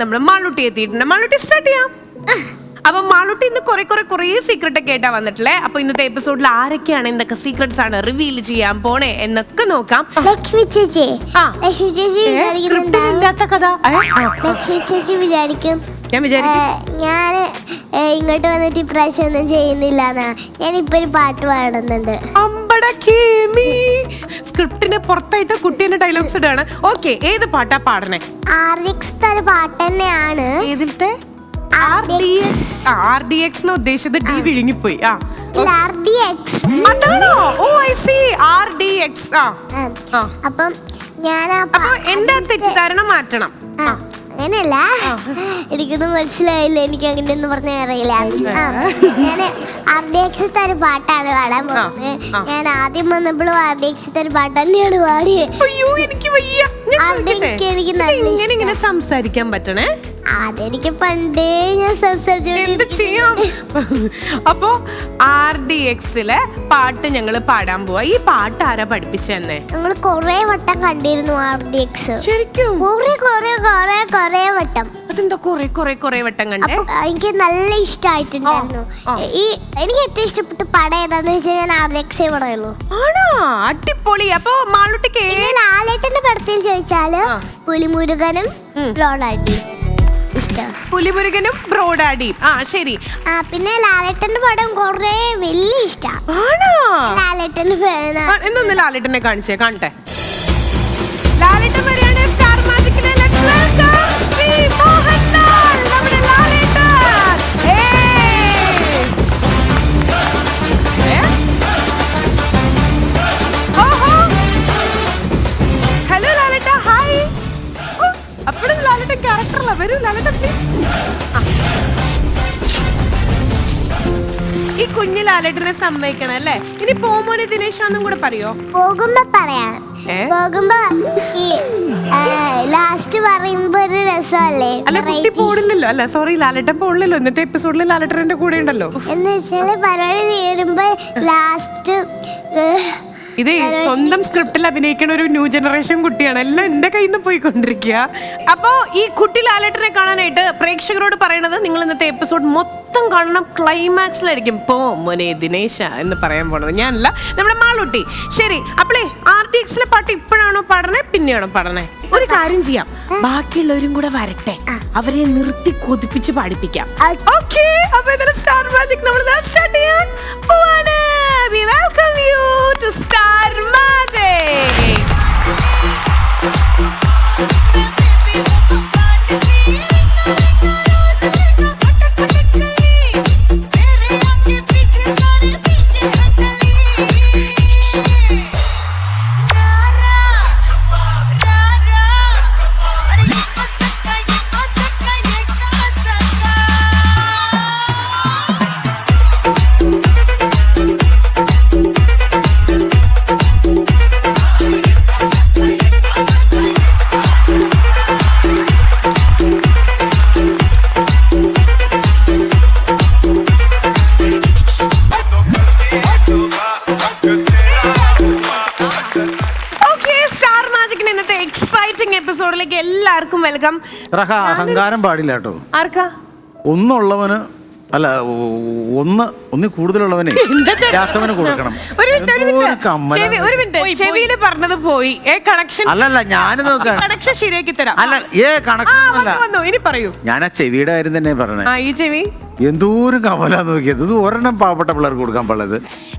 നമ്മുടെ മാളൂട്ടി എത്തിയിട്ടുണ്ട്. മാളൂട്ടി സ്റ്റാർട്ട് ചെയ്യാം. അപ്പൊ മാളൂട്ടി ഇന്ന് കുറെ സീക്രട്ട് ഒക്കെ ആയിട്ടാ വന്നിട്ടില്ലേ. അപ്പൊ ഇന്നത്തെ എപ്പിസോഡിൽ ആരൊക്കെയാണ് എന്തൊക്കെ സീക്രട്സ് ആണ് റിവീൽ ചെയ്യാൻ പോണേ എന്നൊക്കെ നോക്കാം. ലക്ഷ്മി ചേച്ചി ഇല്ലാത്ത കഥ ലക്ഷ്മി ചേച്ചി വിചാരിക്കും ഞാൻ ഞാൻ ഇങ്ങോട്ട് വന്നിട്ട് ഇപ്രാവശ്യം ഒന്നും ചെയ്യുന്നില്ലാന്നാ. ഞാനിപ്പൊ ഒരു പാട്ട് പാടുന്നുണ്ട്. സ്ക്രിപ്റ്റിന് പുറത്തായിട്ട് കുട്ടീന്റെ ഡയലോഗ്സ് ഇടാണ്. ഓക്കെ, ഏത് പാട്ടാ പാടണേ? RDX പാട്ട് തന്നെയാണ്. ഏതിലത്തെ? RDX ഉദ്ദേശിച്ചത് ഡി വിഴുങ്ങിപ്പോയി. അതാണോ? ഓ ഐ സി, RDX. അപ്പം ഞാൻ എന്റെ തെറ്റിദ്ധാരണ മാറ്റണം. അങ്ങനെയല്ല, എനിക്കൊന്നും മനസ്സിലായില്ല. എനിക്ക് അങ്ങനെയൊന്നും പറഞ്ഞാൽ അറിയില്ല. ഞാൻ RDX ഒരു പാട്ടാണ് പാടാൻ പോകുന്നത്. ഞാൻ ആദ്യം വന്നപ്പോഴും RDX ഒരു പാട്ട് തന്നെയാണ് പാടിയത്. എനിക്ക് നല്ല സംസാരിക്കാൻ പറ്റണേ. അതെനിക്ക് പണ്ടേ ഞാൻ സംസാരിച്ചു. അപ്പൊ RDXലെ പാട്ട് ഞങ്ങള് പാടാൻ പോവാ. ഈ പാട്ട് ആരാ പഠിപ്പിച്ചെന്നേ? ഞങ്ങൾ കൊറേ വട്ടം കണ്ടിരുന്നു RDX. ശരിക്കും കൊറേ വട്ടം. അതെന്താ കൊറേ വട്ടം കണ്ടേ? എനിക്ക് നല്ല ഇഷ്ടമായിട്ടുണ്ടായിരുന്നു. എനിക്ക് ഏറ്റവും ഇഷ്ടപ്പെട്ട പടം ഏതാന്ന് വെച്ചാൽ ഞാൻ RDX പറയുള്ളൂ. ആണോ? അടിപൊളി. അപ്പൊ മാളൂട്ടിക്ക് ലാലേട്ടന്റെ പടത്തിൽ ചോദിച്ചാല് പുലിമുരുകനും ബ്രോഡാഡിയും ഇഷ്ടം. പുലിമുരുകനും ബ്രോഡാഡിയും. ശരി. പിന്നെ ലാലേട്ടന്റെ പടം കൊറേ വലിയ ഇഷ്ടം. ആണോ? ലാലേട്ടന്റെ ഫാനാ. എന്നൊന്ന് ലാലേട്ടനെ കാണട്ടെ. ലാലേട്ടൻ വരെയാണ് സ്റ്റാർ മാജിക്കിലെ. ലെറ്റ്സ് വെൽക്കം ശ്രീ മോഹൻലാൽ, നമ്മുടെ ലാലേട്ടൻ. ഹലോ ലാലേട്ട, ഹായ്. അപ്പോഴും ലാലേട്ടൻ ക്യാരക്ടറല്ല. വരൂ ലാലേട്ട പ്ലീസ്. ഈ കുഞ്ഞു ലാലേട്ടനെ സമ്മതിക്കണം അല്ലേ? ഇനി പോമോനെ ദിനേശാന്നും കൂടെ പറയോ? പോകുമ്പോ പറയാം. പോകുമ്പോ ഈ ലാസ്റ്റ് പറയുമ്പോ ഒരു രസമല്ലേ? അല്ല, കുട്ടി പോടില്ലല്ലോ. അല്ല സോറി, ലാലേട്ടൻ പോടില്ലല്ലോ. ഇന്നത്തെ എപ്പിസോഡിൽ ലാലേട്ടന്റെ കൂടെ ഉണ്ടല്ലോ. എന്ന് വെച്ചാല് പരിപാടി തീരുമ്പോ ലാസ്റ്റ് ഇത് സ്വന്തം സ്ക്രിപ്റ്റിൽ അഭിനയിക്കുന്ന ഒരു ന്യൂ ജനറേഷൻ കുട്ടിയാണ്. എല്ലാം എന്റെ കയ്യിൽ നിന്ന് പോയിക്കൊണ്ടിരിക്കുക. അപ്പോ ഈ കുട്ടി ലാലേട്ടനെ കാണാനായിട്ട് പ്രേക്ഷകരോട് പറയണത്, നിങ്ങൾ ഇന്നത്തെ എപ്പിസോഡ് മൊത്തം കാണണം. ക്ലൈമാക്സിലായിരിക്കും പോ മോനെ ദിനേശ എന്ന് പറയാൻ പോണത് ഞാനല്ല, നമ്മുടെ മാളൂട്ടി. ശരി, അപ്പളേ RDXലെ പാട്ട് ഇപ്പോഴാണോ പാടണേ പിന്നെയാണോ പാടണേ? ഒരു കാര്യം ചെയ്യാം, ബാക്കിയുള്ളവരും കൂടെ വരട്ടെ, അവരെ നിർത്തി കൊതിപ്പിച്ച് പാടിപ്പിക്കാം. ഓക്കേ, അപ്പൊ ഇതിലെ സ്റ്റാർ മാജിക് നമ്മൾ സ്റ്റാർട്ട് ചെയ്യാൻ പോവാണ്. We welcome you to Star Magic. എപ്പിസോഡിലേക്ക് എല്ലാവർക്കും വെൽക്കം. അഹങ്കാരം പാടില്ല കേട്ടോ. ആർക്കാ? ഒന്നുള്ളവന് അല്ല, ഒന്നിൽ കൂടുതലുള്ളവനെ കൊടുക്കണം. ഒരു മിനിറ്റ്, ചെവിയില് പറഞ്ഞത് പോയി. കണക്ഷൻ അല്ലല്ല, ഞാനിത് കണക്ഷൻ ശരിയാക്കി തരാം. അല്ല, കണക്ഷൻ ഇനി പറയൂ. ഞാൻ ആ ചെവിയുടെ കാര്യം തന്നെ പറഞ്ഞത്. ഈ ചെവി എന്തോരം കമലാ നോക്കിയത്. ഇത് ഒരെണ്ണം പാവപ്പെട്ട പിള്ളേർക്ക് കൊടുക്കാൻ പാടുള്ളത്.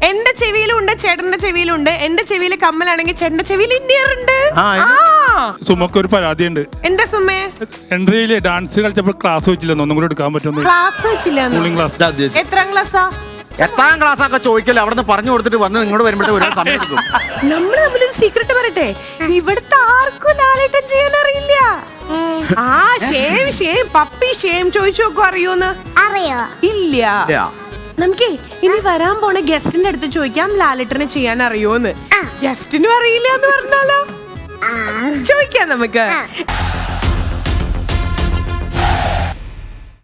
എന്റെ ചെവിയിലുണ്ട്, ചേട്ടന്റെ ചെവിയിലുണ്ട്. എന്റെ ചെവിയിൽ കമ്മലാണെങ്കിൽ ചേട്ടന്റെ ചെവിയിൽ ഇന്നിയർ ഉണ്ട്. സുമക്ക് ഒരു പരാതിയുണ്ട്. എന്താ സുമേ? എൻട്രിയില് ഡാൻസ് കളിച്ചപ്പോൾ ക്ലാസ് വെച്ചില്ലെന്ന്, ഒന്നും കൂടെ എടുക്കാൻ പറ്റുമോ? ക്ലാസ് വെച്ചില്ല. എത്രാം ക്ലാസ്സാ? എത്രാം ക്ലാസ് ഒക്കെ ചോദിക്കല്ലേ, അവിടെ നിന്ന് പറഞ്ഞു കൊടുത്തിട്ട് വന്ന് നിങ്ങളോട് വരുമ്പോഴത്തേക്ക് ഒരു സമയം എടുക്കും. നമ്മൾ തമ്മിലൊരു സീക്രട്ട് പറയട്ടെ, ഇവിടുത്തെ ആർക്കും ലാലേട്ടൻ ചെയ്യാൻ അറിയില്ല. പപ്പി ഷേം ചോദിച്ചു നോക്കോ, അറിയോന്ന്? അറിയോ? ഇല്ല. നമുക്കേ ഇനി വരാൻ പോണ ഗസ്റ്റിന്റെ അടുത്ത് ചോദിക്കാം ലാലേട്ടനെ ചെയ്യാൻ അറിയോന്ന്. ഗസ്റ്റിനും അറിയില്ല എന്ന് പറഞ്ഞാലോ? ചോദിക്കാം നമുക്ക്.